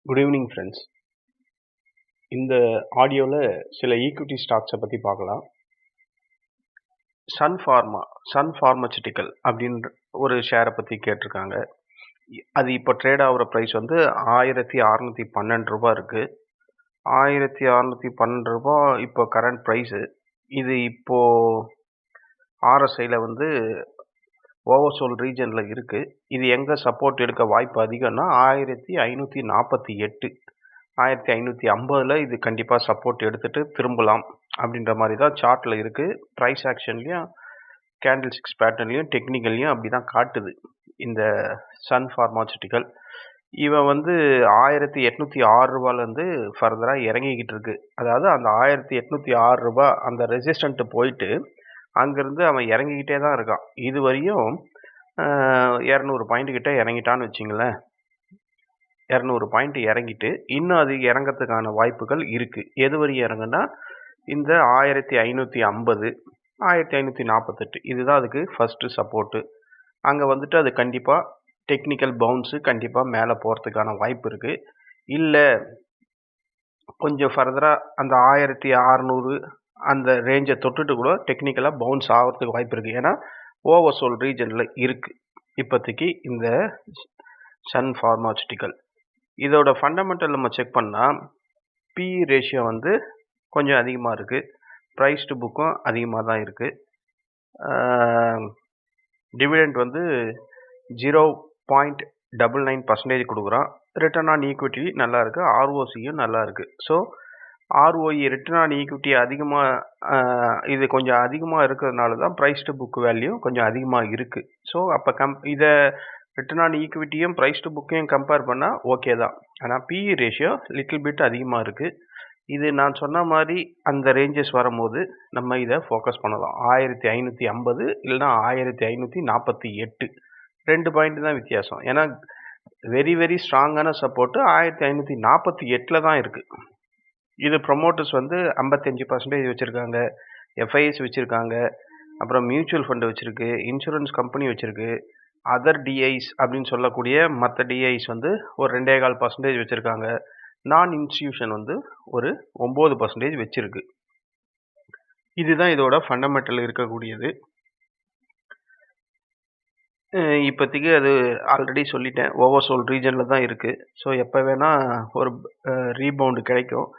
Good evening friends. இந்த ஆடியோவில் சில ஈக்விட்டி ஸ்டாக்ஸை பற்றி பார்க்கலாம். சன் ஃபார்மசூட்டிக்கல் அப்படின்ற ஒரு ஷேரை பற்றி கேட்டிருக்காங்க. அது இப்போ ட்ரேட் ஆகிற ப்ரைஸ் வந்து 1612 ரூபா இருக்குது. 1612 ரூபா இப்போ கரண்ட் ப்ரைஸு. இது இப்போது ஆர்எஸ்ஐயில் வந்து ஓவர்சோல் ரீஜனில் இருக்குது. இது எங்கே சப்போர்ட் எடுக்க வாய்ப்பு அதிகம்னா 1548, 1550 இது கண்டிப்பாக சப்போர்ட் எடுத்துகிட்டு திரும்பலாம் அப்படின்ற மாதிரி தான் சார்ட்டில் இருக்குது. ப்ரைஸ் ஆக்ஷன்லேயும் கேண்டில் ஸ்டிக்ஸ் பேட்டர்ன்லையும் டெக்னிக்கல்லையும் அப்படி தான் காட்டுது. இந்த சன் ஃபார்மாசூட்டிக்கல் இவன் வந்து 1806 ரூபாலேருந்து ஃபர்தராக இறங்கிக்கிட்டு இருக்கு. அதாவது அந்த 1806 ரூபா அந்த ரெசிஸ்டண்ட்டு போயிட்டு அங்கேருந்து அவன் இறங்கிக்கிட்டே தான் இருக்கான். இது வரையும் 200 பாயிண்ட் கிட்ட இறங்கிட்டான்னு வச்சிங்களேன். 200 பாயிண்ட் இறங்கிட்டு இன்னும் அது இறங்கிறதுக்கான வாய்ப்புகள் இருக்குது. எது வரை இறங்குன்னா இந்த 1550, 1548 இதுதான் அதுக்கு ஃபஸ்ட்டு சப்போர்ட்டு. அங்கே வந்துட்டு அது கண்டிப்பாக டெக்னிக்கல் பவுன்ஸு கண்டிப்பாக மேலே போகிறதுக்கான வாய்ப்பு இருக்குது. இல்லை கொஞ்சம் ஃபர்தராக அந்த 1600 அந்த ரேஞ்சை தொட்டுட்டு கூட டெக்னிக்கலாக பவுன்ஸ் ஆகிறதுக்கு வாய்ப்பு இருக்குது. ஏன்னா ஓவர்சோல் ரீஜனில் இருக்குது இப்போதைக்கு இந்த சன் ஃபார்மாசூட்டிக்கல். இதோட ஃபண்டமெண்டல் நம்ம செக் பண்ணால் பிஇ ரேஷியோ வந்து கொஞ்சம் அதிகமாக இருக்குது. ப்ரைஸ் டு புக்கும் அதிகமாக தான் இருக்குது. டிவிடெண்ட் வந்து 0.99% கொடுக்குறான். ரிட்டர்ன் ஆன் ஈக்விட்டி நல்லா இருக்குது. ஆர்ஓசியும் நல்லா இருக்குது. So ROE return on equity அதிகமாக இது கொஞ்சம் அதிகமாக இருக்கிறதுனால தான் ப்ரைஸ் டு புக் வேல்யூ கொஞ்சம் அதிகமாக இருக்குது. ஸோ அப்போ இதை ரிட்டர்ன் ஆன் ஈக்விட்டியும் ப்ரைஸ் டு புக்கையும் கம்பேர் பண்ணால் ஓகே தான். ஆனால் பிஇ ரேஷியோ லிட்டில் பிட் அதிகமாக இருக்குது. இது நான் சொன்ன மாதிரி அந்த ரேஞ்சஸ் வரும்போது நம்ம இதை ஃபோக்கஸ் பண்ணலாம். 1550 இல்லைனா 1548 2 பாயிண்ட் தான் வித்தியாசம். ஏன்னா வெரி வெரி ஸ்ட்ராங்கான சப்போர்ட்டு 1548 தான் இருக்குது. இது ப்ரொமோட்டர்ஸ் வந்து 55% வச்சுருக்காங்க, எஃப்ஐஎஸ் வச்சுருக்காங்க, அப்புறம் மியூச்சுவல் ஃபண்டு வச்சுருக்கு, இன்சூரன்ஸ் கம்பெனி வச்சுருக்கு, அதர் டிஐஸ் அப்படின்னு சொல்லக்கூடிய மற்ற டிஐஸ் வந்து ஒரு 2.25% வச்சுருக்காங்க. நான் இன்ஸ்டியூஷன் வந்து ஒரு 9% வச்சுருக்கு. இதுதான் இதோட ஃபண்டமெண்டல் இருக்கக்கூடியது. இப்போதைக்கு அது ஆல்ரெடி சொல்லிட்டேன், ஓவர்சோல் ரீஜனில் தான் இருக்குது. ஸோ எப்போ வேணால் ஒரு ரீபவுண்டு கிடைக்கும்.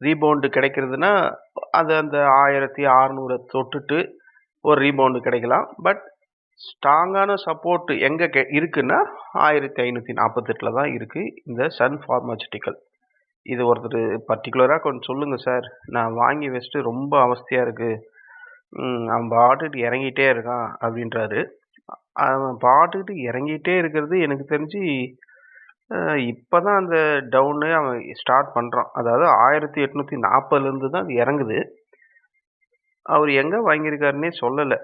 ரீபவுண்டு கிடைக்கிறதுனா அது அந்த 1600 தொட்டுட்டு ஒரு ரீபவுண்டு கிடைக்கலாம். பட் ஸ்ட்ராங்கான சப்போர்ட் எங்கே இருக்குன்னா 1548 தான் இருக்குது இந்த சன் ஃபார்மாசூட்டிக்கல். இது ஒருத்தர் பர்டிகுலராக கொஞ்சம் சொல்லுங்கள் சார், நான் வாங்கி வச்சுட்டு ரொம்ப அவஸ்தையாக இருக்குது, அவன் பாட்டுக்கிட்டு இறங்கிட்டே இருக்கான் அப்படின்றாரு. அவன் பாட்டுக்கிட்டு இறங்கிட்டே இருக்கிறது எனக்கு தெரிஞ்சு இப்போ தான் அந்த டவுனு அவன் ஸ்டார்ட் பண்ணுறான். அதாவது 1840 தான் அது இறங்குது. அவர் எங்கே வாங்கியிருக்காருன்னே சொல்லலை.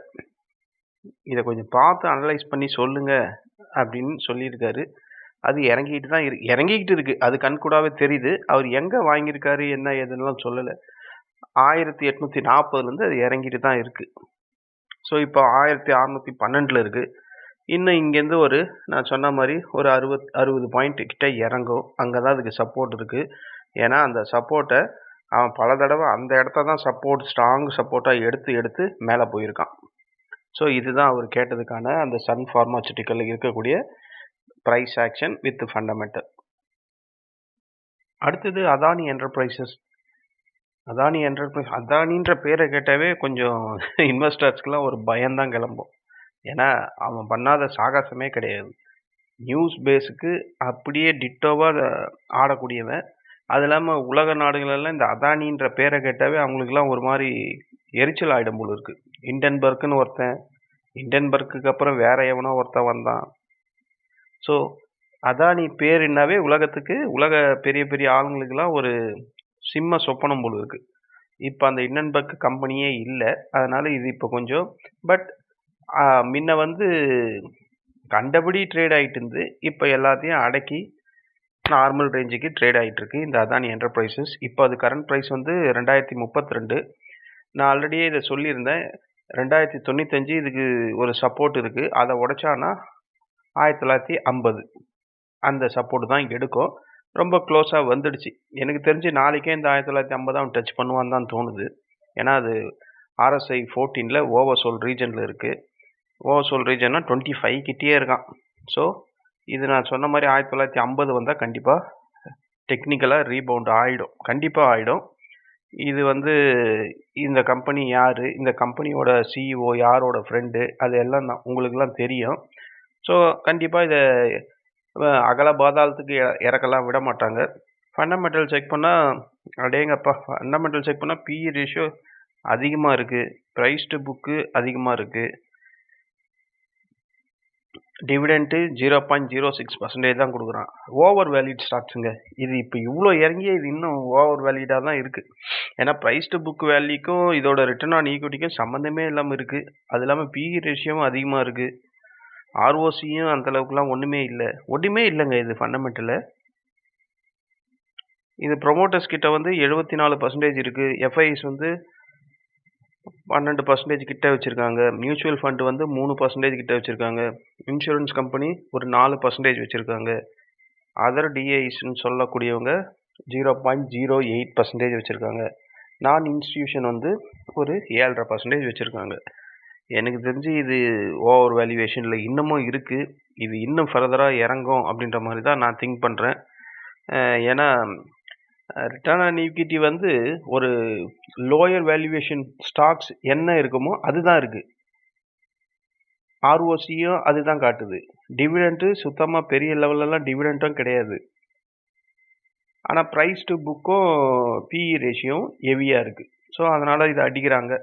இதை கொஞ்சம் பார்த்து அனலைஸ் பண்ணி சொல்லுங்க அப்படின்னு சொல்லியிருக்காரு. அது இறங்கிட்டு தான் இறங்கிக்கிட்டு இருக்குது. அது கண்கூடாவே தெரியுது. அவர் எங்கே வாங்கியிருக்காரு என்ன ஏதுன்னெலாம் சொல்லலை. 1840 அது இறங்கிட்டு தான் இருக்குது. ஸோ இப்போ 1612 இருக்குது. இன்னும் இங்கேருந்து ஒரு நான் சொன்ன மாதிரி ஒரு 60 பாயிண்ட் கிட்ட இறங்கும். அங்கே தான் அதுக்கு சப்போர்ட் இருக்குது. ஏன்னா அந்த சப்போர்ட்டை அவன் பல தடவை அந்த இடத்த தான் ஸ்ட்ராங் சப்போர்ட்டாக எடுத்து மேலே போயிருக்கான். ஸோ இதுதான் அவர் கேட்டதுக்கான அந்த சன் ஃபார்மாசூட்டிக்கல் இருக்கக்கூடிய ப்ரைஸ் ஆக்ஷன் வித் ஃபண்டமெண்டல். அடுத்தது அதானி என்டர்பிரைசஸ். அதானின்ற பேரை கேட்டாவே கொஞ்சம் இன்வெஸ்டர்ஸ்க்கெலாம் ஒரு பயம்தான் கிளம்பும். ஏன்னா அவன் பண்ணாத சாகசமே கிடையாது. நியூஸ் பேஸுக்கு அப்படியே டிட்டோவாக ஆடக்கூடியவன். அது இல்லாமல் உலக நாடுகளெல்லாம் இந்த அதானின்ற பேரை கேட்டாவே அவங்களுக்குலாம் ஒரு மாதிரி எரிச்சல் ஆகிடும் போல இருக்குது. இண்டன்பர்க்குன்னு ஒருத்தன், இண்டன்பர்க்கு அப்புறம் வேற எவனோ ஒருத்தன் வந்தான். ஸோ அதானி பேருன்னாவே உலக பெரிய பெரிய ஆளுங்களுக்கெல்லாம் ஒரு சிம்ம சொப்பனம் போல இருக்குது. இப்போ அந்த இண்டன்பர்க் கம்பெனியே இல்லை. அதனால் இது இப்போ கொஞ்சம் முன்ன வந்து கண்டபடி ட்ரேட் ஆகிட்டு இருந்து இப்போ எல்லாத்தையும் அடக்கி நார்மல் ரேஞ்சுக்கு ட்ரேட் ஆகிட்டு இருக்கு இந்த அதானி என்டர்பிரைசஸ். இப்போ அது கரண்ட் ப்ரைஸ் வந்து 2032. நான் ஆல்ரெடியே இதை சொல்லியிருந்தேன். 2095 இதுக்கு ஒரு சப்போர்ட் இருக்குது. அதை உடைச்சானா 1950 அந்த சப்போர்ட் தான் எடுக்கும். ரொம்ப க்ளோஸாக வந்துடுச்சு. எனக்கு தெரிஞ்சு நாளைக்கே இந்த 1950 அவன் டச் பண்ணுவான்னு தான் தோணுது. ஏன்னா அது RSI 14ல ஓவர்சோல் ரீஜனில் இருக்குது. ஓவர்சோல் ரீஜன்னா 25 கிட்டேயே இருக்கான். ஸோ இது நான் சொன்ன மாதிரி 1950 வந்தால் கண்டிப்பாக டெக்னிக்கலாக ரீபவுண்ட் ஆகிடும், கண்டிப்பாக ஆகிடும். இது வந்து இந்த கம்பெனி யார், இந்த கம்பெனியோட சிஇஓ யாரோட ஃப்ரெண்டு, அது எல்லாம் தான் உங்களுக்கெல்லாம் தெரியும். ஸோ கண்டிப்பாக இதை அகல பாதாளத்துக்கு இறக்கலாம் விட மாட்டாங்க. ஃபண்டமெண்டல் செக் பண்ணால் அடேங்கப்பா, ஃபண்டமெண்டல் செக் பண்ணால் பிஇ ரேஷியோ அதிகமாக இருக்குது, ப்ரைஸ் டு புக்கு அதிகமாக இருக்குது, டிவிடெண்ட்டு 0.06% தான் கொடுக்குறான். ஓவர் வேலிட் ஸ்டாக்ஸுங்க இது. இப்போ இவ்வளோ இறங்கி இது இன்னும் ஓவர் வேலிடாக தான் இருக்குது. ஏன்னா ப்ரைஸ் டு புக் வேல்யூக்கும் இதோட ரிட்டர்ன் ஆன் ஈக்விட்டிக்கும் சம்மந்தமே இல்லாமல் இருக்குது. அது இல்லாமல் பிஇ ரேஷியோவும் அதிகமாக இருக்குது, ஆர்ஓசியும் அந்தளவுக்குலாம் ஒன்றுமே இல்லைங்க. இது ஃபண்டமெண்டலில் இது ப்ரொமோட்டர்ஸ் கிட்ட வந்து 74% இருக்குது, எஃப்ஐஸ் வந்து 12% கிட்ட வச்சுருக்காங்க, மியூச்சுவல் ஃபண்டு வந்து 3% கிட்ட வச்சுருக்காங்க, இன்சூரன்ஸ் கம்பெனி ஒரு 4% வச்சுருக்காங்க, அதர் டிஐஸ்ன்னு சொல்லக்கூடியவங்க 0.08% வச்சுருக்காங்க, நான் இன்ஸ்டிடியூஷன் வந்து ஒரு 7.5% வச்சுருக்காங்க. எனக்கு தெரிஞ்சு இது ஓவர் வேல்யூவேஷனில் இன்னமும் இருக்குது. இது இன்னும் ஃபர்தராக இறங்கும் அப்படின்ற மாதிரி தான் நான் திங்க் பண்ணுறேன். ஏன்னா ரிட்டர்ன் ஆன் ஈக்விட்டி வந்து ஒரு லோயர் வேல்யூவேஷன் ஸ்டாக்ஸ் என்ன இருக்குமோ அதுதான் இருக்குது. ஆர்ஓசியும் அதுதான் காட்டுது. டிவிடெண்ட்டு சுத்தமாக பெரிய லெவலெல்லாம் டிவிடெண்ட்டும் கிடையாது. ஆனால் ப்ரைஸ் டு புக்கும் பிஇ ரேஷியோவும் ஹெவியாக இருக்குது. ஸோ அதனால் இதை அடிக்கிறாங்க.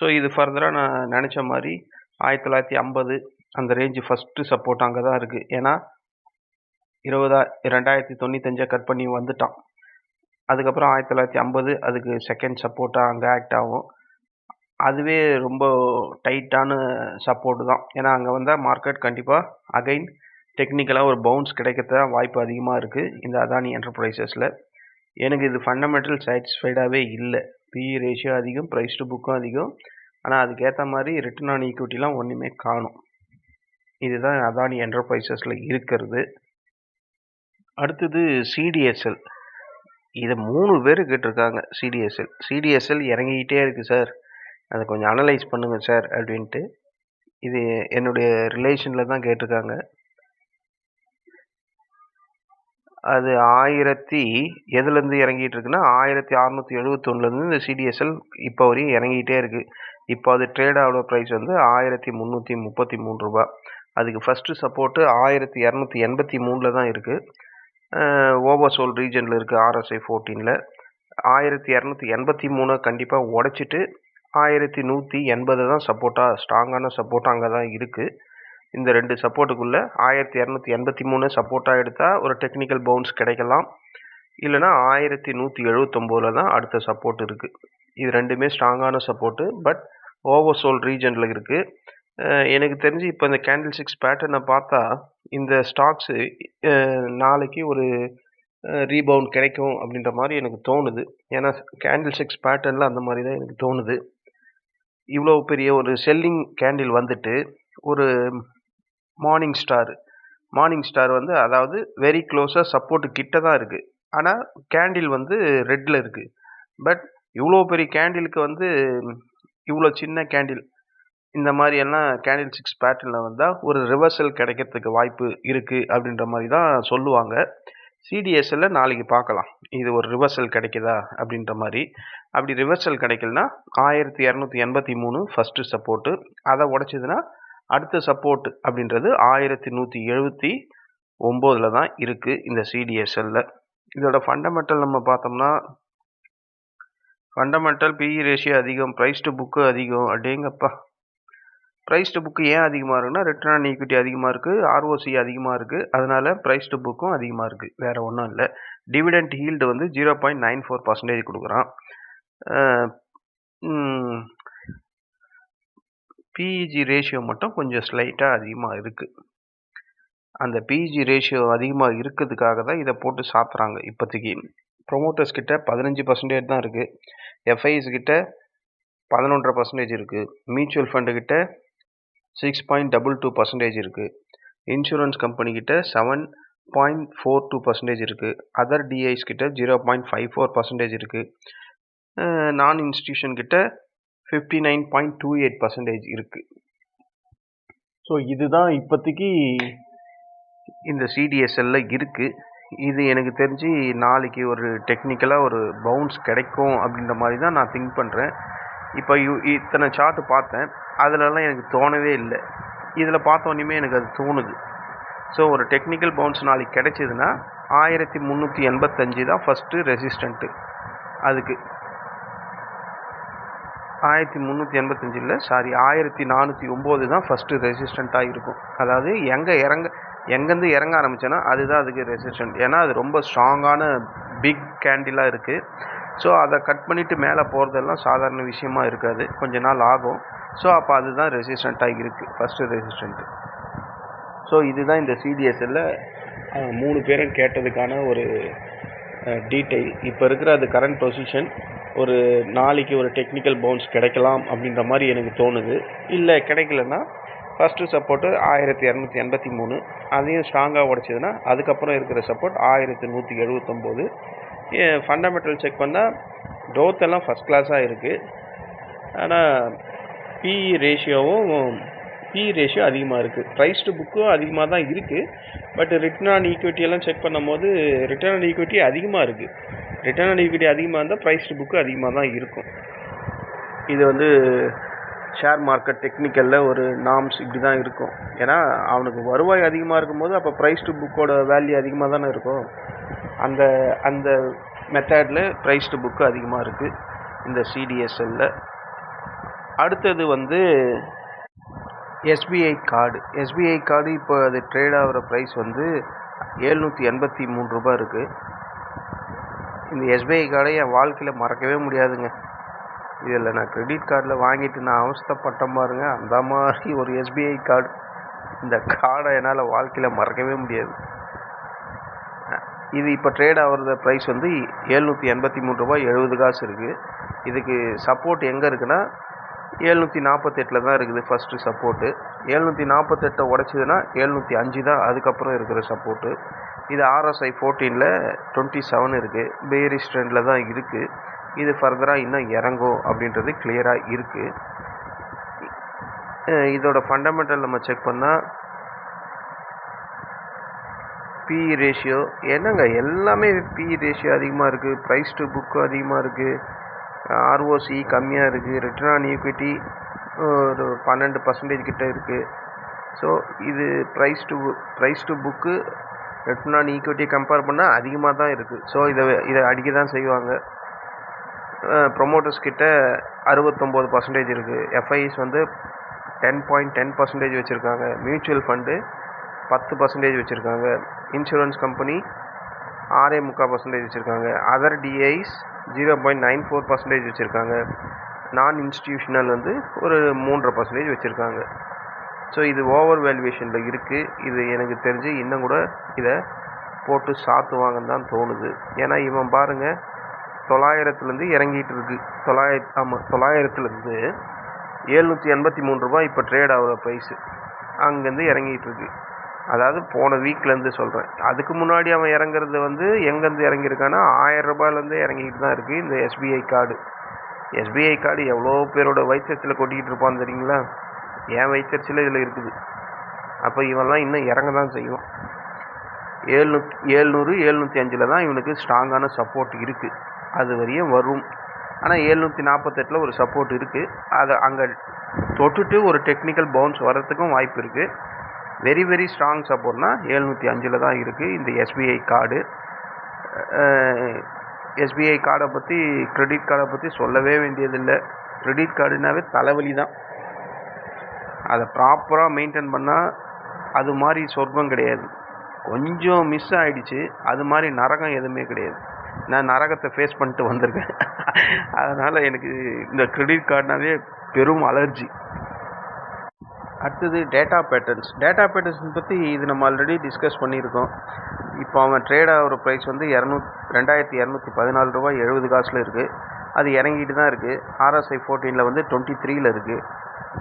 ஸோ இது ஃபர்தராக நான் நினச்ச மாதிரி 1950 அந்த ரேஞ்சு ஃபஸ்ட்டு சப்போர்ட் அங்கே தான் இருக்குது. ஏன்னா 2095 கட் பண்ணி வந்துட்டான். அதுக்கப்புறம் 1950 அதுக்கு செகண்ட் சப்போர்ட்டாக அங்கே ஆக்ட் ஆகும். அதுவே ரொம்ப டைட்டான சப்போர்ட்டு தான். ஏன்னா அங்கே வந்தால் மார்க்கெட் கண்டிப்பாக அகைன் டெக்னிக்கலாக ஒரு பவுன்ஸ் கிடைக்கிறதுதான் வாய்ப்பு அதிகமாக இருக்குது இந்த அதானி என்டர்பிரைசஸில். எனக்கு இது ஃபண்டமெண்டல் சாட்டிஸ்ஃபைடாகவே இல்லை. பிஇ ரேஷியோ அதிகம், ப்ரைஸ் டு புக்கும் அதிகம், ஆனால் அதுக்கேற்ற மாதிரி ரிட்டர்ன் ஆன் ஈக்விட்டிலாம் ஒன்றுமே காணும். இதுதான் அதானி என்டர்பிரைசஸில் இருக்கிறது. அடுத்தது சிடிஎஸ்எல். இதை 3 பேர் கேட்டிருக்காங்க. சிடிஎஸ்எல் இறங்கிக்கிட்டே இருக்குது சார், அதை கொஞ்சம் அனலைஸ் பண்ணுங்கள் சார் அப்படின்ட்டு. இது என்னுடைய ரிலேஷனில் தான் கேட்டிருக்காங்க. அது 1000 எதுலேருந்து இறங்கிட்டு இருக்குன்னா 1671 இந்த சிடிஎஸ்எல் இப்போ வரையும் இறங்கிட்டே இருக்குது. இப்போ அது ட்ரேட் ஆகிற ப்ரைஸ் வந்து 1333 ரூபா. அதுக்கு ஃபஸ்ட்டு சப்போர்ட்டு 1283 தான் இருக்குது. ஓவர்சோல் ரீஜனில் இருக்குது RSI 14ல். 1283 கண்டிப்பாக உடைச்சிட்டு 1180 தான் சப்போர்ட்டாக, ஸ்ட்ராங்கான சப்போர்ட்டாக அங்கே தான் இருக்குது. இந்த 2 சப்போர்ட்டுக்குள்ளே 1283 சப்போர்ட்டாக எடுத்தால் ஒரு டெக்னிக்கல் பவுன்ஸ் கிடைக்கலாம், இல்லைனா 1179 தான் அடுத்த சப்போர்ட் இருக்குது. இது ரெண்டுமே ஸ்ட்ராங்கான சப்போர்ட்டு, பட் ஓவர்சோல் ரீஜனில் இருக்குது. எனக்கு தெரிஞ்சு இப்போ இந்த கேண்டில் 6 பேட்டர்னை பார்த்தா இந்த ஸ்டாக்ஸு நாளைக்கு ஒரு ரீபவுண்ட் கிடைக்கும் அப்படின்ற மாதிரி எனக்கு தோணுது. ஏன்னா கேண்டில் 6 பேட்டர்னில் அந்த மாதிரி தான் எனக்கு தோணுது. இவ்வளோ பெரிய ஒரு செல்லிங் கேண்டில் வந்துட்டு ஒரு மார்னிங் ஸ்டார் வந்து அதாவது வெரி க்ளோஸாக சப்போர்ட்டு கிட்ட தான் இருக்குது, ஆனால் கேண்டில் வந்து ரெட்டில் இருக்குது. பட் இவ்வளோ பெரிய கேண்டிலுக்கு வந்து இவ்வளோ சின்ன கேண்டில் இந்த மாதிரி எல்லாம் கேண்டில் 6 பேட்டர்னில் வந்தால் ஒரு ரிவர்சல் கிடைக்கிறதுக்கு வாய்ப்பு இருக்குது அப்படின்ற மாதிரி தான் சொல்லுவாங்க. சிடிஎஸ்எல்ல நாளைக்கு பார்க்கலாம் இது ஒரு ரிவர்சல் கிடைக்குதா அப்படின்ற மாதிரி. அப்படி ரிவர்சல் கிடைக்கலனா 1283 ஃபஸ்ட்டு சப்போர்ட்டு, அதை உடைச்சதுன்னா அடுத்த சப்போர்ட் அப்படின்றது 1179 தான் இருக்குது இந்த சிடிஎஸ்எல்ல. இதோட ஃபண்டமெண்டல் நம்ம பார்த்தோம்னா ஃபண்டமெண்டல் பிஇ ரேஷியோ அதிகம், ப்ரைஸ் டு புக்கு அதிகம். அடேங்கப்பா, ப்ரைஸ் டு புக்கு ஏன் அதிகமாக இருக்குன்னா ரிட்டர்ன் ஆன் ஈக்விட்டி அதிகமாக இருக்குது, ஆர்ஓசி அதிகமாக இருக்குது, அதனால ப்ரைஸ் டு புக்கும் அதிகமாக இருக்குது, வேறு ஒன்றும் இல்லை. டிவிடெண்ட் ஹீல்டு வந்து 0.94% கொடுக்குறான். பிஇஜி ரேஷியோ மட்டும் கொஞ்சம் ஸ்லைட்டாக அதிகமாக இருக்குது. அந்த பிஇஜி ரேஷியோ அதிகமாக இருக்கிறதுக்காக தான் இதை போட்டு சாத்துறாங்க. இப்போதைக்கு ப்ரொமோட்டர்ஸ் கிட்ட 15% தான் இருக்குது, எஃப்ஐஸ் கிட்ட 11.5% இருக்குது, மியூச்சுவல் ஃபண்டு கிட்ட 6.22% இருக்குது, இன்சூரன்ஸ் கம்பெனி கிட்ட 0.42% இருக்குது. அதர் டிஐஸ் கிட்ட 0.54% இருக்குது. நான் இன்ஸ்டிடியூஷன் கிட்ட 59.28% இருக்குது. ஸோ இதுதான் இப்போதைக்கு இந்த சிடிஎஸ்எல்ல இருக்குது. இது எனக்கு தெரிஞ்சு நாளைக்கு ஒரு டெக்னிக்கலாக ஒரு பவுன்ஸ் கிடைக்கும் அப்படின்ற மாதிரி தான் நான் திங்க் பண்ணுறேன். இப்போ இத்தனை சார்ட்டு பார்த்தேன், அதிலலாம் எனக்கு தோணவே இல்லை. இதில் பார்த்தோன்னே எனக்கு அது தோணுது. ஸோ ஒரு டெக்னிக்கல் பவுன்ஸ் நாளைக்கு கிடைச்சிதுன்னா 1385 தான் ஃபஸ்ட்டு ரெசிஸ்டண்ட்டு. அதுக்கு 1385 இல்லை, சாரி 1409 தான் ஃபஸ்ட்டு ரெசிஸ்டண்ட்டாக இருக்கும். அதாவது எங்கேருந்து இறங்க ஆரம்பிச்சேன்னா அதுதான் அதுக்கு ரெசிஸ்டன்ட். ஏன்னா அது ரொம்ப ஸ்ட்ராங்கான பிக் கேண்டிலாக இருக்குது. ஸோ அதை கட் பண்ணிவிட்டு மேலே போகிறதெல்லாம் சாதாரண விஷயமா இருக்காது, கொஞ்ச நாள் ஆகும். ஸோ அப்போ அதுதான் ரெசிஸ்டண்ட்டாக இருக்குது, ஃபஸ்ட்டு ரெசிஸ்டண்ட்டு. ஸோ இதுதான் இந்த சிடிஎஸ்எல்ல 3 பேரும் கேட்டதுக்கான ஒரு டீட்டெயில். இப்போ இருக்கிற அது கரண்ட் பொசிஷன். ஒரு நாளைக்கு ஒரு டெக்னிக்கல் பவுன்ஸ் கிடைக்கலாம் அப்படின்ற மாதிரி எனக்கு தோணுது. இல்லை கிடைக்கலன்னா ஃபஸ்ட்டு சப்போர்ட்டு 1283, அதையும் ஸ்ட்ராங்காக உடைச்சதுன்னா அதுக்கப்புறம் இருக்கிற சப்போர்ட் 1179. ஃபண்டமெண்டல் செக் பண்ணால் க்ரோத் எல்லாம் ஃபஸ்ட் கிளாஸாக இருக்குது. ஆனால் பிஇ ரேஷியோ அதிகமாக இருக்குது. ப்ரைஸ் டு புக்கும் அதிகமாக தான் இருக்குது. பட் ரிட்டர்ன் ஆன் ஈக்விட்டி எல்லாம் செக் பண்ணும்போது ரிட்டர்ன் ஆன் ஈக்விட்டி அதிகமாக இருக்குது. ரிட்டர்ன் ஆன் ஈக்விட்டி அதிகமாக இருந்தால் ப்ரைஸ் டு புக்கு அதிகமாக தான் இருக்கும். இது ஷேர் மார்க்கெட் டெக்னிக்கலில் ஒரு நார்ம்ஸ் இப்படி தான் இருக்கும். ஏன்னா அவனுக்கு வருவாய் அதிகமாக இருக்கும்போது அப்போ ப்ரைஸ் டு புக்கோட வேல்யூ அதிகமாக தானே இருக்கும். அந்த மெத்தடில் ப்ரைஸ் டு புக்கு அதிகமாக இருக்குது இந்த சிடிஎஸ்எல்ல. அடுத்தது எஸ்பிஐ கார்டு. இப்போ அது ட்ரேட் ஆகிற ப்ரைஸ் 783 ரூபா இருக்குது. இந்த எஸ்பிஐ கார்டை என் வாழ்க்கையில் மறக்கவே முடியாதுங்க. இதில் நான் கிரெடிட் கார்டில் வாங்கிட்டு நான் அவஸ்தைப்பட்டேன் பாருங்க, அந்த மாதிரி ஒரு எஸ்பிஐ கார்டு. இந்த கார்டை என்னால் வாழ்க்கையில் மறக்கவே முடியாது. இது இப்போ ட்ரேட் ஆகிற ப்ரைஸ் 783 ரூபாய் 70 காசு இருக்குது. இதுக்கு சப்போர்ட் எங்கே இருக்குன்னா 748 தான் இருக்குது ஃபஸ்ட்டு சப்போர்ட்டு. 748 உடைச்சிதுன்னா 705 தான் அதுக்கப்புறம் இருக்கிற சப்போர்ட்டு. இது RSI 14ல் 27 இருக்குது. பேரிஷ் ட்ரெண்டில் தான் இருக்குது. இது ஃபர்தராக இன்னும் இறங்கும் அப்படின்றது கிளியராக இருக்குது. இதோட ஃபண்டமெண்டல் நம்ம செக் பண்ணால் பிஇ ரேஷியோ என்னங்க எல்லாமே பிஇ ரேஷியோ அதிகமாக இருக்குது. ப்ரைஸ் டு புக்கு அதிகமாக இருக்குது. ஆர்ஓசி கம்மியாக இருக்குது. ரிட்டர்ன் ஆன் ஈக்விட்டி ஒரு 12% கிட்ட இருக்குது. ஸோ இது price to book return on equity compare பண்ணால் அதிகமாக தான் இருக்குது. ஸோ இதை அடிக்க தான் செய்வாங்க. ப்ரொமோட்டர்ஸ் கிட்ட 69% இருக்குது. எஃப்ஐஸ் 10.10% வச்சுருக்காங்க. மியூச்சுவல் ஃபண்டு 10% வச்சுருக்காங்க. இன்சூரன்ஸ் கம்பெனி 6.25% வச்சுருக்காங்க. அதர் டிஐஸ் 0.94% வச்சுருக்காங்க. நான் இன்ஸ்டிடியூஷனல் ஒரு 3.5% வச்சுருக்காங்க. ஸோ இது ஓவர் வேல்யூவேஷனில் இருக்குது. இது எனக்கு தெரிஞ்சு இன்னும் கூட இதை போட்டு சாத்துவாங்கன்னு தான் தோணுது. ஏன்னா இவன் பாருங்கள் 900லேருந்து இறங்கிட்டு இருக்கு. 900லேருந்து 783 ரூபாய் இப்போ ட்ரேட் ஆகிற ப்ரைஸு அங்கேருந்து இறங்கிட்டு இருக்கு. அதாவது போன வீக்லேருந்து சொல்கிறேன். அதுக்கு முன்னாடி அவன் இறங்குறது எங்கேருந்து இறங்கியிருக்கான்னா 1000 ரூபாயிலேருந்து இறங்கிட்டு தான் இருக்குது இந்த எஸ்பிஐ கார்டு. எஸ்பிஐ கார்டு எவ்வளோ பேரோட வயிற்றுல கொட்டிக்கிட்டு இருப்பான்னு தெரியுங்களா? என் வயிற்றுல இதில் இருக்குது. அப்போ இவன்லாம் இன்னும் இறங்க தான் செய்வான். 700 705 தான் இவனுக்கு ஸ்ட்ராங்கான சப்போர்ட் இருக்குது. அது வரையும் வரும். ஆனால் 748 ஒரு சப்போர்ட் இருக்குது. அதை அங்கே தொட்டுட்டு ஒரு டெக்னிக்கல் பவுன்ஸ் வர்றதுக்கும் வாய்ப்பு இருக்குது. வெரி வெரி ஸ்ட்ராங் சப்போர்ட்னா 705 தான் இருக்குது இந்த எஸ்பிஐ கார்டு. எஸ்பிஐ கார்டை பற்றி கிரெடிட் கார்டை பற்றி சொல்லவே வேண்டியதில்லை. கிரெடிட் கார்டுனாவே தலைவலி தான். அதை ப்ராப்பராக மெயின்டைன் பண்ணால் அது மாதிரி சொர்க்கம் கிடையாது. கொஞ்சம் மிஸ் ஆகிடுச்சு, அது மாதிரி நரகம் எதுவுமே கிடையாது. நான் நரகத்தை ஃபேஸ் பண்ணிட்டு வந்திருக்கேன். அதனால் எனக்கு இந்த கிரெடிட் கார்டுனாவே பெரும் அலர்ஜி. அடுத்தது டேட்டா பேட்டர்ன்ஸ் பற்றி இது நம்ம ஆல்ரெடி டிஸ்கஸ் பண்ணியிருக்கோம். இப்போ அவன் ட்ரேட் ஆகிற ப்ரைஸ் 2214 ரூபாய் 70 காசில் இருக்குது. அது இறங்கிட்டு தான் இருக்குது. RSI 14ல் 23ல் இருக்குது.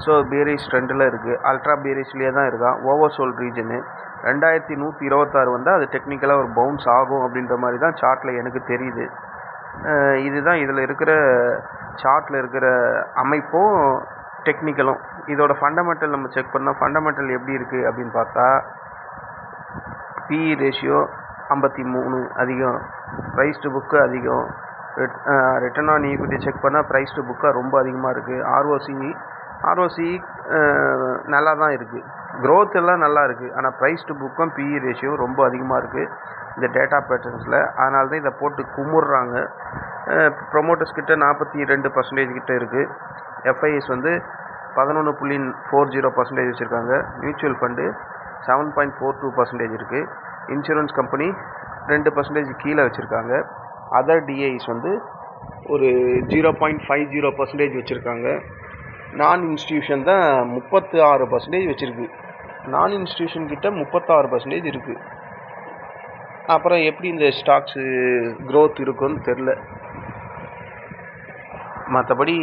ஸோ பேரிஷ் ட்ரெண்டில் இருக்குது, அல்ட்ரா பேரிஷ்லேயே தான் இருக்கான். ஓவர்சோல்ட் ரீஜனு 2126 வந்தால் அது டெக்னிக்கலாக ஒரு பவுன்ஸ் ஆகும் அப்படின்ற மாதிரி தான் சார்ட்டில் எனக்கு தெரியுது. இதுதான் இதில் இருக்கிற சார்ட்டில் இருக்கிற அமைப்பும் டெக்னிக்கலும். இதோட ஃபண்டமெண்டல் நம்ம செக் பண்ணால் ஃபண்டமெண்டல் எப்படி இருக்குது அப்படின்னு பார்த்தா பிஇ ரேஷியோ 53 அதிகம், ப்ரைஸ் டு புக்கு அதிகம், ரிட்டர்ன் ஆன் ஈக்விட்டி செக் பண்ணால் ப்ரைஸ் டு புக்காக ரொம்ப அதிகமாக இருக்குது. ஆர்ஓசி நல்லா தான் இருக்குது, க்ரோத் எல்லாம் நல்லா இருக்குது. ஆனால் ப்ரைஸ் டு புக்கும் பிஇ ரேஷியோ ரொம்ப அதிகமாக இருக்குது இந்த டேட்டா பேட்டர்ன்ஸில். அதனால தான் இதை போட்டு குமுறுறாங்க. ப்ரொமோட்டர்ஸ் கிட்ட 42% கிட்ட இருக்குது. எஃப்ஐஎஸ் வந்து 11.40% வச்சுருக்காங்க. மியூச்சுவல் ஃபண்டு 7.42% இருக்குது. இன்சூரன்ஸ் கம்பெனி 2% கீழே வச்சுருக்காங்க. அதர் டிஐஸ் வந்து ஒரு 0.50% வச்சுருக்காங்க. நான் இன்ஸ்டியூஷன் தான் 36% வச்சுருக்கு. நான் இன்ஸ்டியூஷன் கிட்ட 36% இருக்குது. அப்புறம் எப்படி இந்த ஸ்டாக்ஸு க்ரோத் இருக்குன்னு தெரில. மற்றபடி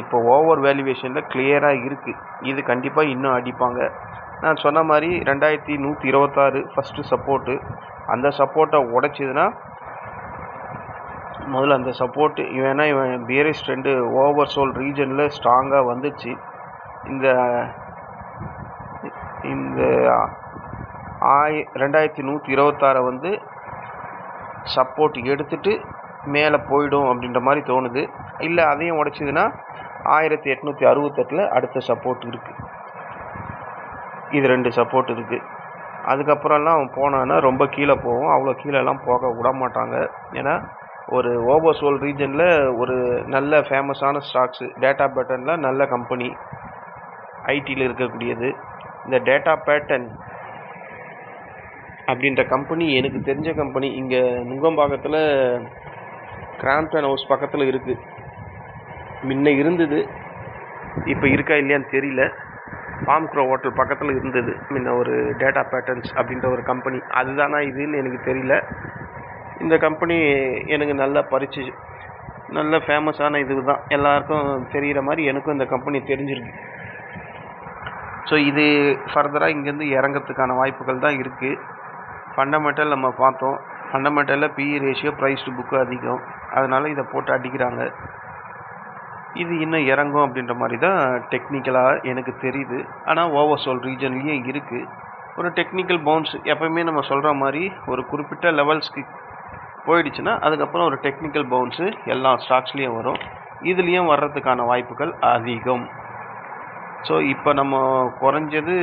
இப்போ ஓவர் வேல்யூவேஷனில் கிளியராக இருக்குது. இது கண்டிப்பாக இன்னும் அடிப்பாங்க. நான் சொன்ன மாதிரி 2126 ஃபஸ்ட்டு சப்போர்ட்டு. அந்த சப்போர்ட்டை உடைச்சிதுன்னா முதல்ல அந்த சப்போர்ட்டு இவன் பேரிஷ் ட்ரெண்டு ஓவர்சோல் ரீஜனில் ஸ்ட்ராங்காக வந்துச்சு. இந்த 2126 வந்து சப்போர்ட் எடுத்துட்டு மேலே போயிடும் அப்படின்ற மாதிரி தோணுது. இல்லை அதையும் உடைச்சிதுன்னா 1868 அடுத்த சப்போர்ட் இருக்குது. இது 2 சப்போர்ட் இருக்குது. அதுக்கப்புறம்லாம் போனான்னா ரொம்ப கீழே போகும். அவ்வளோ கீழெல்லாம் போக விட மாட்டாங்க. ஏன்னா ஒரு ஓவர்சோல் ரீஜனில் ஒரு நல்ல ஃபேமஸான ஸ்டாக்ஸு, டேட்டா பேட்டர்னில் நல்ல கம்பெனி, ஐடியில் இருக்கக்கூடியது. இந்த டேட்டா பேட்டர்ன் அப்படின்ற கம்பெனி எனக்கு தெரிஞ்ச கம்பெனி இங்கே நுங்கம்பாக்கத்தில் கிராம்ப்டன் ஹவுஸ் பக்கத்தில் இருக்குது. முன்ன இருந்தது, இப்போ இருக்கா இல்லையான்னு தெரியல. பாம்க்ரோ ஹோட்டல் பக்கத்தில் இருந்தது முன்ன ஒரு டேட்டா பேட்டர்ன்ஸ் அப்படின்ற ஒரு கம்பெனி. அதுதானா இதுன்னு எனக்கு தெரியல. இந்த கம்பெனி எனக்கு நல்லா பரிச்சு, நல்ல ஃபேமஸான இது தான், எல்லாருக்கும் தெரிகிற மாதிரி எனக்கும் இந்த கம்பெனி தெரிஞ்சிருக்கு. ஸோ இது ஃபர்தராக இங்கேருந்து இறங்கிறதுக்கான வாய்ப்புகள் தான் இருக்குது. ஃபண்டமெண்டல் நம்ம பார்த்தோம். ஃபண்டமெண்டலில் PE ratio price to book அதிகம், அதனால் இதை போட்டு அடிக்கிறாங்க. இது இன்னும் இறங்கும் அப்படின்ற மாதிரி தான் டெக்னிக்கலாக எனக்கு தெரியுது. ஆனால் ஓவர்சோல் ரீஜன்லேயும் இருக்குது. ஒரு டெக்னிக்கல் பவுன்ஸ் எப்போயுமே நம்ம சொல்கிற மாதிரி ஒரு குறிப்பிட்ட லெவல்ஸ்க்கு போயிடுச்சுன்னா அதுக்கப்புறம் ஒரு டெக்னிக்கல் பவுன்ஸு எல்லா ஸ்டாக்ஸ்லேயும் வரும். இதுலேயும் வர்றதுக்கான வாய்ப்புகள் அதிகம். ஸோ இப்போ நம்ம குறைஞ்சது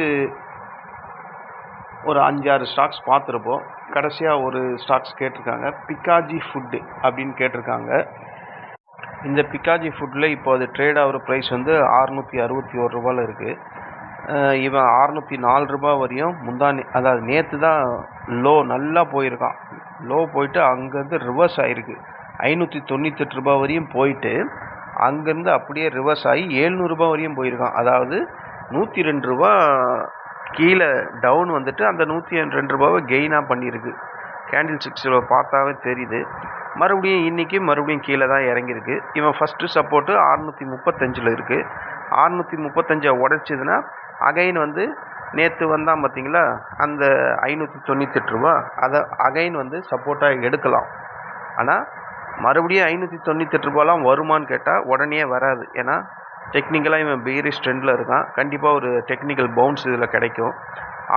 ஒரு 5-6 ஸ்டாக்ஸ் பார்த்துருப்போம். கடைசியாக ஒரு ஸ்டாக்ஸ் கேட்டிருக்காங்க, பிக்காஜி ஃபுட்டு அப்படின்னு கேட்டிருக்காங்க. இந்த பிக்காஜி ஃபுட்டில் இப்போ அது ட்ரேட் ஆகிற ப்ரைஸ் வந்து 661 ரூபாயில் இருக்குது. இவன் 604 ரூபா வரையும் அதாவது நேற்று தான் லோ நல்லா போயிருக்கான். லோ போயிட்டு அங்கேருந்து ரிவர்ஸ் ஆகிருக்கு. 598 ரூபா வரையும் போயிட்டு அங்கேருந்து அப்படியே ரிவர்ஸ் ஆகி 700 ரூபா வரையும் போயிருக்கான். அதாவது 102 ரூபா கீழே டவுன் வந்துட்டு அந்த 102 ரூபாவை கெயினாக பண்ணியிருக்கு. கேண்டில் 6 பார்த்தாவே தெரியுது. மறுபடியும் இன்றைக்கி மறுபடியும் கீழே தான் இறங்கியிருக்கு. இவன் ஃபஸ்ட்டு சப்போர்ட்டு 635 இருக்குது. 635 உடைச்சிதுன்னா அகைன் வந்து நேற்று வந்தான் பார்த்தீங்களா அந்த 598 ரூபா, அதை அகைன் வந்து சப்போர்ட்டாக எடுக்கலாம். ஆனால் மறுபடியும் 598 ரூபாலாம் வருமானு கேட்டால் உடனே வராது. ஏன்னா டெக்னிக்கலாக இவன் பேரிஷ் ட்ரெண்டில் இருக்கான். கண்டிப்பாக ஒரு டெக்னிக்கல் பவுன்ஸ் இதில் கிடைக்கும்.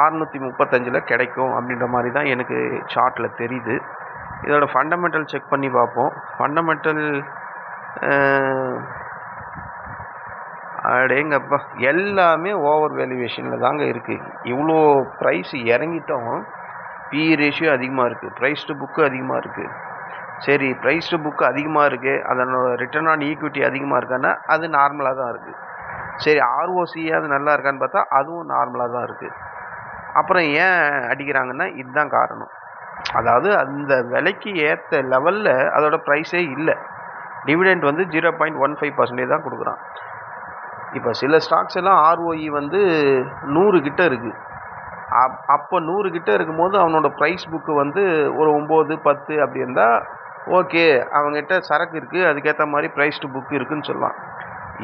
635 கிடைக்கும் அப்படின்ற மாதிரி தான் எனக்கு சார்ட்டில் தெரியுது. இதோட ஃபண்டமெண்டல் செக் பண்ணி பார்ப்போம். ஃபண்டமெண்டல் அடேங்கப்பா எல்லாமே ஓவர் வேல்யூவேஷனில் தாங்க இருக்குது. இவ்வளோ ப்ரைஸ் இறங்கிட்டோம், பிஇ ரேஷியோ அதிகமாக இருக்குது, ப்ரைஸ் டு புக்கு அதிகமாக இருக்குது. சரி, ப்ரைஸ் டு புக்கு அதிகமாக இருக்குது, அதனோட ரிட்டர்ன் ஆன் ஈக்விட்டி அதிகமாக இருக்கான்னா அது நார்மலாக தான் இருக்குது. சரி, ஆர்ஓசி அது நல்லா இருக்கான்னு பார்த்தா அதுவும் நார்மலாக தான் இருக்குது. அப்புறம் ஏன் அடிக்கிறாங்கன்னா இதுதான் காரணம். அதாவது அந்த விலைக்கு ஏற்ற லெவலில் அதோட ப்ரைஸே இல்லை. டிவிடெண்ட் வந்து 0.15% தான் கொடுக்குறான். இப்போ சில ஸ்டாக்ஸ் எல்லாம் ஆர்ஓஇ வந்து 100 கிட்ட இருக்குது. அப்போ 100 கிட்ட இருக்கும்போது அவனோட ப்ரைஸ் புக்கு வந்து ஒரு 9, 10 அப்படி இருந்தால் ஓகே, அவங்ககிட்ட சரக்கு இருக்குது, அதுக்கேற்ற மாதிரி ப்ரைஸ் டு புக்கு இருக்குதுன்னு சொல்லலாம்.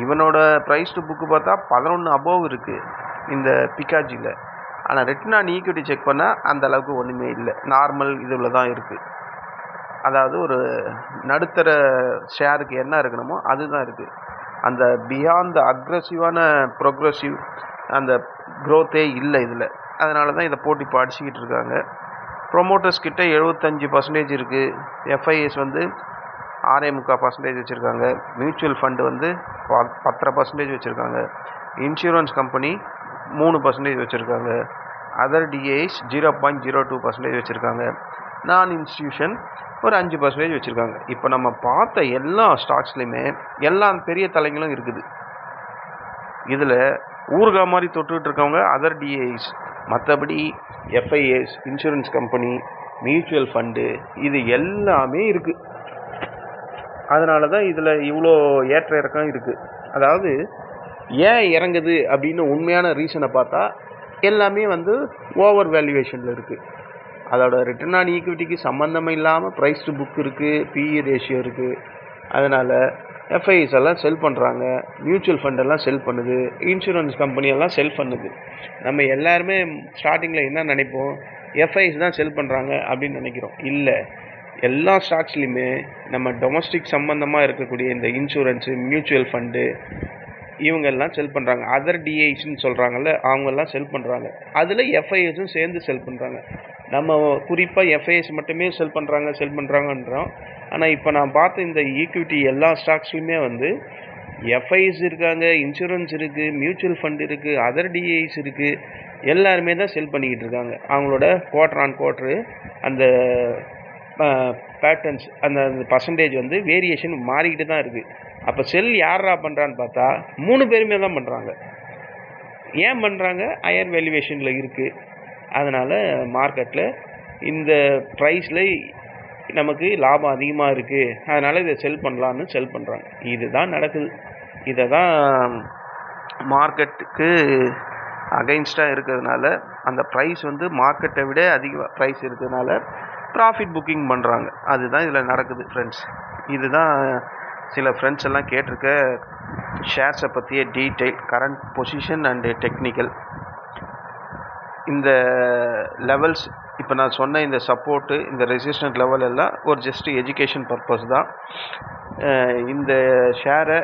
இவனோட ப்ரைஸ் டு புக்கு பார்த்தா 11 அபோவ் இருக்குது இந்த பிகாஜியில். ஆனால் ரிட்டர்ன் ஆன் ஈக்விட்டி செக் பண்ணால் அந்த அளவுக்கு ஒன்றுமே இல்லை, நார்மல் இதில் தான் இருக்குது. அதாவது ஒரு நடுத்தர ஷேருக்கு என்ன இருக்கணுமோ அதுதான் இருக்குது. அந்த பியாண்ட் அக்ரெசிவான ப்ரோக்ரெசிவ் அந்த க்ரோத்தே இல்லை இதில். அதனால தான் இதை போட்டு இப்போ அடிச்சுக்கிட்டு இருக்காங்க. ப்ரொமோட்டர்ஸ் கிட்ட 75% இருக்குது. எஃப்ஐஎஸ் வந்து 6.25% வச்சுருக்காங்க. மியூச்சுவல் ஃபண்டு வந்து 10% வச்சுருக்காங்க. இன்சூரன்ஸ் கம்பெனி 3% வச்சுருக்காங்க. அதர் டிஏஸ் 0.02% வச்சுருக்காங்க. நான் இன்ஸ்டியூஷன் ஒரு 5% வச்சுருக்காங்க. இப்போ நம்ம பார்த்த எல்லா ஸ்டாக்ஸ்லையுமே எல்லா பெரிய தலைங்களும் இருக்குது. இதில் ஊறுகாய் மாதிரி தொட்டுக்கிட்டு இருக்கவங்க அதர் டிஏஸ், மற்றபடி FIs, insurance company, mutual fund இது எல்லாமே இருக்குது. அதனால தான் இதில் இவ்வளோ ஏற்ற இறக்கம் இருக்குது. அதாவது ஏன் இறங்குது அப்படின்னு உண்மையான ரீசனை பார்த்தா எல்லாமே வந்து ஓவர் வேல்யூவேஷனில் இருக்குது. அதோட ரிட்டர்ன் ஆன் ஈக்விட்டிக்கு சம்மந்தமே இல்லாமல் ப்ரைஸ் டு புக் இருக்குது, பிஇ ரேஷியோ இருக்குது. அதனால் எஃப்ஐஎஸ் எல்லாம் செல் பண்ணுறாங்க, மியூச்சுவல் ஃபண்டெல்லாம் செல் பண்ணுது, இன்சூரன்ஸ் கம்பெனியெல்லாம் செல் பண்ணுது. நம்ம எல்லாருமே ஸ்டார்டிங்கில் என்ன நினைப்போம், எஃப்ஐஎஸ் தான் செல் பண்ணுறாங்க அப்படின்னு நினைக்கிறோம். இல்லை, எல்லா ஸ்டாக்ஸ்லையுமே நம்ம டொமஸ்டிக் சம்மந்தமாக இருக்கக்கூடிய இந்த இன்சூரன்ஸு, மியூச்சுவல் ஃபண்டு இவங்கெல்லாம் செல் பண்ணுறாங்க. அதர் டிஐஸ்ன்னு சொல்கிறாங்கல்ல, அவங்கெல்லாம் செல் பண்ணுறாங்க. அதில் எஃப்ஐஎஸும் சேர்ந்து செல் பண்ணுறாங்க. நம்ம குறிப்பாக எஃப்ஐஎஸ் மட்டுமே செல் பண்ணுறாங்கன்றோம். ஆனால் இப்போ நான் பார்த்த இந்த ஈக்விட்டி எல்லா ஸ்டாக்ஸ்லையுமே வந்து எஃப்ஐஎஸ் இருக்காங்க, இன்சூரன்ஸ் இருக்குது, மியூச்சுவல் ஃபண்ட் இருக்குது, அதர் டிஐஸ் இருக்குது. எல்லாருமே தான் செல் பண்ணிக்கிட்டு இருக்காங்க. அவங்களோட குவார்டர் ஆன் குவார்ட்ரு அந்த பேட்டர்ன்ஸ் அந்த பர்சன்டேஜ் வந்து வேரியேஷன் மாறிக்கிட்டு தான் இருக்குது. அப்போ செல் யாரா பண்ணுறான்னு பார்த்தா 3 பேருமே தான் பண்ணுறாங்க. ஏன் பண்ணுறாங்க? ஹையர் வேல்யூவேஷனில் இருக்குது. அதனால் மார்க்கெட்டில் இந்த ப்ரைஸில் நமக்கு லாபம் அதிகமாக இருக்குது, அதனால் இதை செல் பண்ணலான்னு செல் பண்ணுறாங்க. இதுதான் நடக்குது. இதை தான் மார்க்கெட்டுக்கு அகைன்ஸ்டாக இருக்கிறதுனால அந்த ப்ரைஸ் வந்து மார்க்கெட்டை விட அதிக ப்ரைஸ் இருக்கிறதுனால ப்ராஃபிட் புக்கிங் பண்ணுறாங்க. அதுதான் இதில் நடக்குது ஃப்ரெண்ட்ஸ். இதுதான் சில ஃப்ரெண்ட்ஸ் எல்லாம் கேட்டிருக்க ஷேர்ஸை பற்றிய detail, current position and technical. இந்த லெவல்ஸ் இப்போ நான் சொன்ன இந்த சப்போர்ட்டு, இந்த ரெசிஸ்டன்ட் லெவல் எல்லாம் ஒரு ஜஸ்ட் எஜுகேஷன் பர்பஸ் தான். இந்த ஷேரை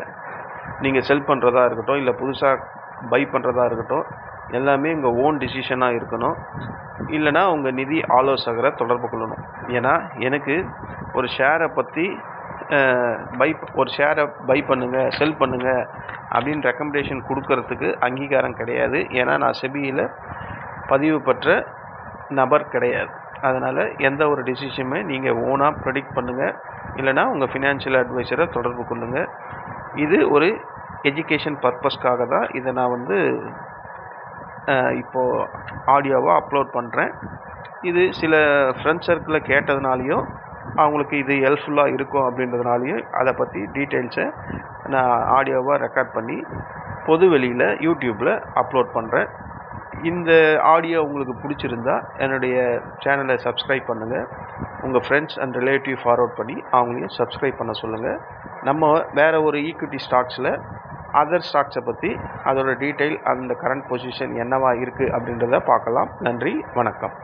நீங்கள் செல் பண்ணுறதா இருக்கட்டும், இல்லை புதுசாக பை பண்ணுறதா இருக்கட்டும், எல்லாமே உங்கள் ஓன் டிசிஷனாக இருக்கணும். இல்லைனா உங்கள் நிதி ஆலோசகரை தொடர்பு கொள்ளணும். ஏன்னா எனக்கு ஒரு ஷேரை பற்றி ஒரு ஷேரை பை பண்ணுங்கள், செல் பண்ணுங்கள் அப்படின்னு ரெக்கமெண்டேஷன் கொடுக்கறதுக்கு அங்கீகாரம் கிடையாது. ஏன்னா நான் செபியில் பதிவு பெற்ற நபர் கிடையாது. அதனால் எந்த ஒரு டிசிஷனுமே நீங்கள் ஓனாக ப்ரெடிக்ட் பண்ணுங்கள், இல்லைனா உங்கள் ஃபினான்ஷியல் அட்வைசரை தொடர்பு கொள்ளுங்கள். இது ஒரு எஜுகேஷன் பர்பஸ்க்காக தான் இதை நான் வந்து இப்போது ஆடியோவாக அப்லோட் பண்ணுறேன். இது சில ஃப்ரெண்ட்ஸ் சர்க்கிளில் கேட்டதுனாலையும் அவங்களுக்கு இது ஹெல்ப்ஃபுல்லாக இருக்கும் அப்படின்றதுனாலையும் அதை பற்றி டீட்டெயில்ஸை நான் ஆடியோவாக ரெக்கார்ட் பண்ணி பொது வெளியில் யூடியூப்பில் அப்லோட் பண்ணுறேன். இந்த ஆடியோ உங்களுக்கு பிடிச்சிருந்தா என்னுடைய சேனலை சப்ஸ்கிரைப் பண்ணுங்கள். உங்கள் ஃப்ரெண்ட்ஸ் அண்ட் ரிலேட்டிவ் ஃபார்வர்ட் பண்ணி அவங்களையும் சப்ஸ்கிரைப் பண்ண சொல்லுங்கள். நம்ம வேறு ஒரு ஈக்விட்டி ஸ்டாக்ஸில் அதர் ஸ்டாக்ஸை பற்றி அதோட டீட்டெயில், அந்த கரண்ட் பொசிஷன் என்னவா இருக்குது அப்படின்றத பார்க்கலாம். நன்றி, வணக்கம்.